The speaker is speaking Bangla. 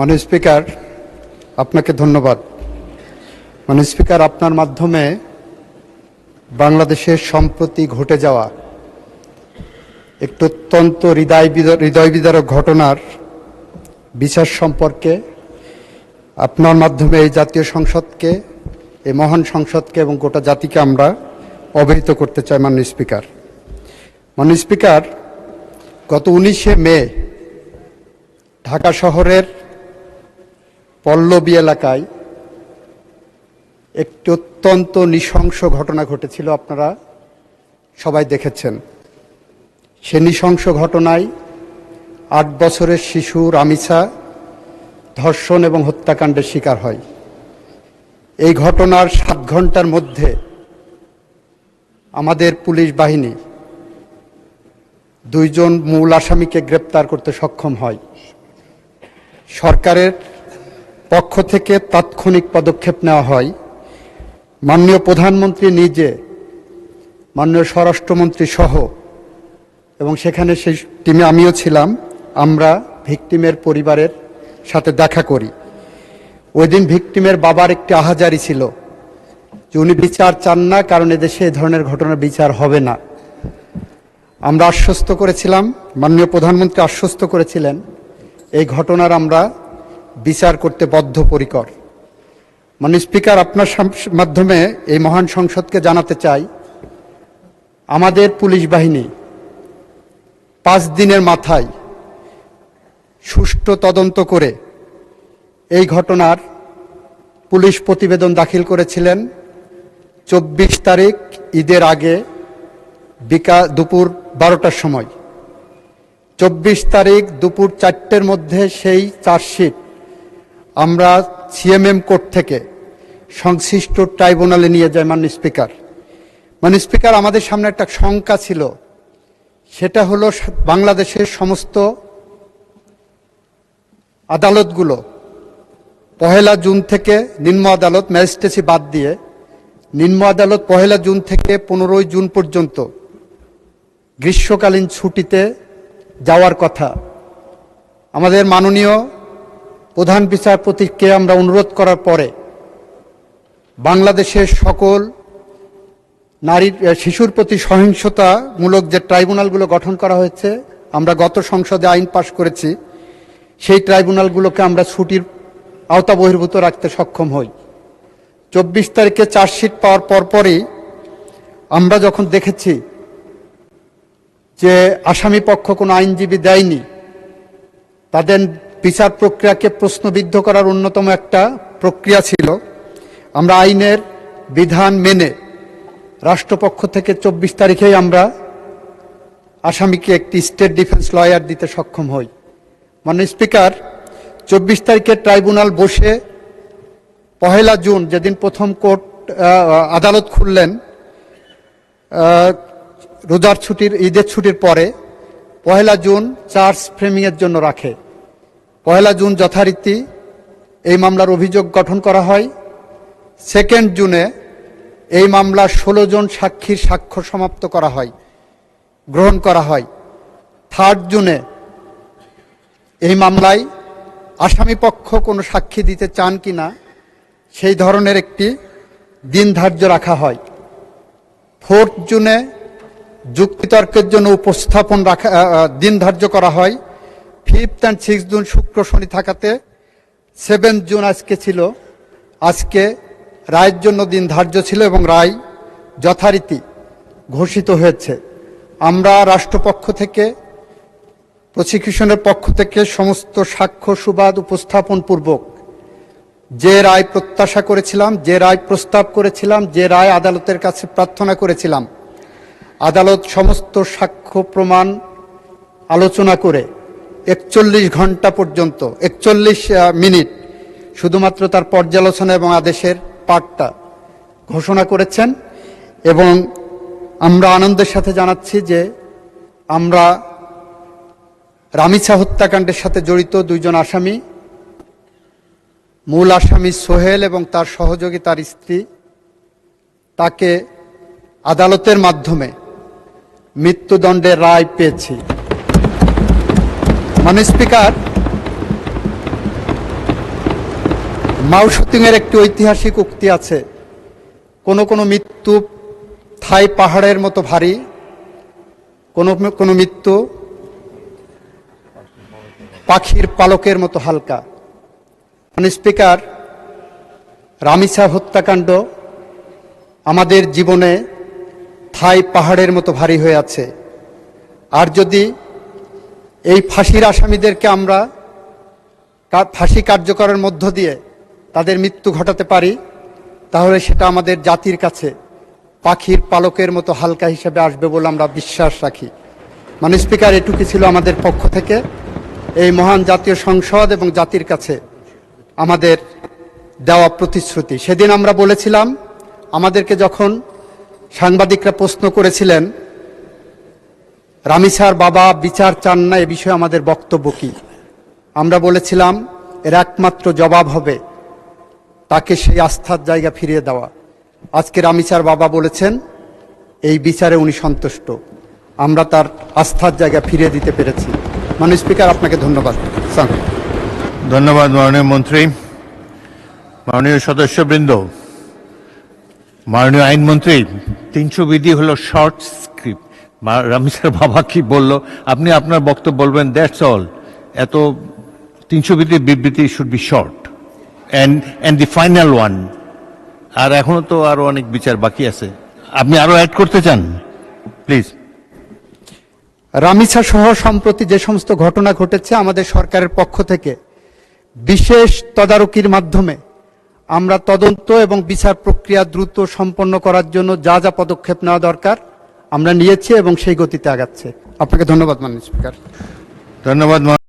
মাননীয় স্পিকার, আপনাকে ধন্যবাদ। মাননীয় স্পিকার, আপনার মাধ্যমে বাংলাদেশের সম্প্রতি ঘটে যাওয়া একটি অত্যন্ত হৃদয় বিদারক ঘটনার বিচার সম্পর্কে আপনার মাধ্যমে এই জাতীয় সংসদকে, এই মহান সংসদকে এবং গোটা জাতিকে আমরা অবহিত করতে চাই। মাননীয় স্পিকার, গত 19শে মে ঢাকা শহরের পল্লবী এলাকায় একটি অত্যন্ত নৃশংস ঘটনা ঘটেছিল। আপনারা সবাই দেখেছেন। সে নৃশংস ঘটনায় 8 বছরের শিশু রামিসা ধর্ষণ এবং হত্যাকাণ্ডের শিকার হয়। এই ঘটনার 7 ঘন্টার মধ্যে আমাদের পুলিশ বাহিনী 2 জন মূল আসামিকে গ্রেপ্তার করতে সক্ষম হয়। সরকারের পক্ষ থেকে তাৎক্ষণিক পদক্ষেপ নেওয়া হয়। মাননীয় প্রধানমন্ত্রী নিজে, মাননীয় স্বরাষ্ট্রমন্ত্রী সহ, এবং সেখানে সেই টিমে আমিও ছিলাম, আমরা ভিকটিমের পরিবারের সাথে দেখা করি। ওই দিন ভিকটিমের বাবার একটি আহাজারি ছিল যে উনি বিচার চান না, কারণ এদেশে এই ধরনের ঘটনার বিচার হবে না। আমরা আশ্বস্ত করেছিলাম, মাননীয় প্রধানমন্ত্রী আশ্বস্ত করেছিলেন, এই ঘটনার আমরা বিচার করতে বদ্ধপরিকর। মাননীয় স্পিকার, আপনার মাধ্যমে এই মহান সংসদকে জানাতে চাই, আমাদের পুলিশ বাহিনী 5 দিনের মাথায় সুষ্ঠু তদন্ত করে এই ঘটনার পুলিশ প্রতিবেদন দাখিল করেছিলেন 24 তারিখ ঈদের আগে দুপুর 12টার সময়। 24 তারিখ দুপুর 4টের মধ্যে সেই চার্জশিট আমরা সিএমএম কোর্ট থেকে সংশ্লিষ্ট ট্রাইব্যুনালে নিয়ে যাই। মাননীয় স্পিকার, আমাদের সামনে একটা শঙ্কা ছিল, সেটা হলো বাংলাদেশের সমস্ত আদালতগুলো 1 জুন থেকে, নিম্ন আদালত ম্যাজিস্ট্রেসি বাদ দিয়ে, নিম্ন আদালত 1 জুন থেকে 15 জুন পর্যন্ত গ্রীষ্মকালীন ছুটিতে যাওয়ার কথা। আমাদের মাননীয় প্রধান বিচারপতিকে আমরা অনুরোধ করার পরে বাংলাদেশের সকল শিশুর প্রতি সহিংসতামূলক যে ট্রাইব্যুনালগুলো গঠন করা হয়েছে, আমরা গত সংসদে আইন পাশ করেছি, সেই ট্রাইব্যুনালগুলোকে আমরা ছুটির আওতা বহির্ভূত রাখতে সক্ষম হই। 24 তারিখে চার্জশিট পাওয়ার পরপরই আমরা যখন দেখেছি যে আসামি পক্ষ কোনো আইনজীবী দেয়নি, তাদের বিচার প্রক্রিয়াকে প্রশ্নবিদ্ধ করার অন্যতম একটা প্রক্রিয়া ছিল, আমরা আইনের বিধান মেনে রাষ্ট্রপক্ষ থেকে 24 তারিখেই আমরা আসামিকে একটি স্টেট ডিফেন্স লয়ার দিতে সক্ষম হই। মাননীয় স্পিকার, 24 তারিখে ট্রাইব্যুনাল বসে 1 জুন, যেদিন প্রথম কোর্ট আদালত খুললেন রোজার ছুটির, ঈদের ছুটির পরে, 1 জুন চার্জ ফ্রেমিংয়ের জন্য রাখে। 1 জুন যথারীতি এই মামলার অভিযোগ গঠন করা হয়। 2 জুনে এই মামলার 16 জন সাক্ষীর সাক্ষ্য সমাপ্ত করা হয়, গ্রহণ করা হয়। 3 জুনে এই মামলায় আসামি পক্ষ কোনো সাক্ষী দিতে চান কিনা সেই ধরনের একটি দিন ধার্য রাখা হয়। 4 জুনে যুক্তিতর্কের জন্য উপস্থাপন দিন ধার্য করা হয়। 5 and 6 জুন শুক্র শনি থাকাতে 7 জুন আজকে ছিল, আজকে রায়ের জন্য দিন ধার্য ছিল এবং রায় যথারীতি ঘোষিত হয়েছে। আমরা রাষ্ট্রপক্ষ থেকে, প্রসিকিউশনের পক্ষ থেকে সমস্ত সাক্ষ্য সুবাদ উপস্থাপন পূর্বক যে রায় প্রত্যাশা করেছিলাম, যে রায় প্রস্তাব করেছিলাম, যে রায় আদালতের কাছে প্রার্থনা করেছিলাম, আদালত সমস্ত সাক্ষ্য প্রমাণ আলোচনা করে 41 ঘন্টা পর্যন্ত, 41 মিনিট শুধুমাত্র তার পর্যালোচনা এবং আদেশের পাঠটা ঘোষণা করেছেন। এবং আমরা আনন্দের সাথে জানাচ্ছি যে আমরা রামিসা হত্যাকাণ্ডের সাথে জড়িত 2 জন আসামি, মূল আসামি সোহেল এবং তার সহযোগী তার স্ত্রী, তাকে আদালতের মাধ্যমে মৃত্যুদণ্ডের রায় পেয়েছি। মাননীয় স্পিকার, মাও সুতুংয়ের একটি ঐতিহাসিক উক্তি আছে, কোনো কোনো মৃত্যু থাই পাহাড়ের মতো ভারী, কোনো কোনো মৃত্যু পাখির পালকের মতো হালকা। স্পিকার, রামিসা হত্যাকাণ্ড আমাদের জীবনে থাই পাহাড়ের মতো ভারী হয়ে আছে। আর যদি এই ফাঁসির আসামিদেরকে আমরা ফাঁসি কার্যকরের মধ্য দিয়ে তাদের মৃত্যু ঘটাতে পারি, তাহলে সেটা আমাদের জাতির কাছে পাখির পালকের মতো হালকা হিসেবে আসবে বলে আমরা বিশ্বাস রাখি। স্পিকার, এটুকুই ছিল আমাদের পক্ষ থেকে এই মহান জাতীয় সংসদ এবং জাতির কাছে আমাদের দেওয়া প্রতিশ্রুতি। সেদিন আমরা বলেছিলাম, আমাদেরকে যখন সাংবাদিকরা প্রশ্ন করেছিলেন রামিসার বাবা বিচার চান না, এ বিষয়ে আমাদের বক্তব্য কি, আমরা বলেছিলাম এর একমাত্র জবাব হবে তাকে সেই আস্থার জায়গা ফিরিয়ে দেওয়া। আজকে রামিসার বাবা বলেছেন এই বিচারে উনি সন্তুষ্ট, আমরা তার আস্থার জায়গা ফিরিয়ে দিতে পেরেছি। স্পিকার, আপনাকে ধন্যবাদ। ধন্যবাদ মাননীয় মন্ত্রী। মাননীয় সদস্যবৃন্দ, মাননীয় আইনমন্ত্রী, 300 বিধি হলো শর্ট স্ক্রিপ্ট। রামিসার বাবা কি বলল আপনি আপনার বক্তব্য বলবেন, দ্যাটস অল। এত 300 বিধির বিবৃতি should be short and the final one. আর এখনো তো আরো অনেক বিচার বাকি আছে, আপনি আরো অ্যাড করতে চান প্লিজ। রামিসা সহ সম্প্রতি যে সমস্ত ঘটনা ঘটেছে, আমাদের সরকারের পক্ষ থেকে বিশেষ তদারকির মাধ্যমে আমরা তদন্ত এবং বিচার প্রক্রিয়া দ্রুত সম্পন্ন করার জন্য যা যা পদক্ষেপ নেওয়া দরকার আমরা নিয়েছি এবং সেই গতিতে আগাচ্ছে। আপনাকে ধন্যবাদ মাননীয় স্পিকার। ধন্যবাদ।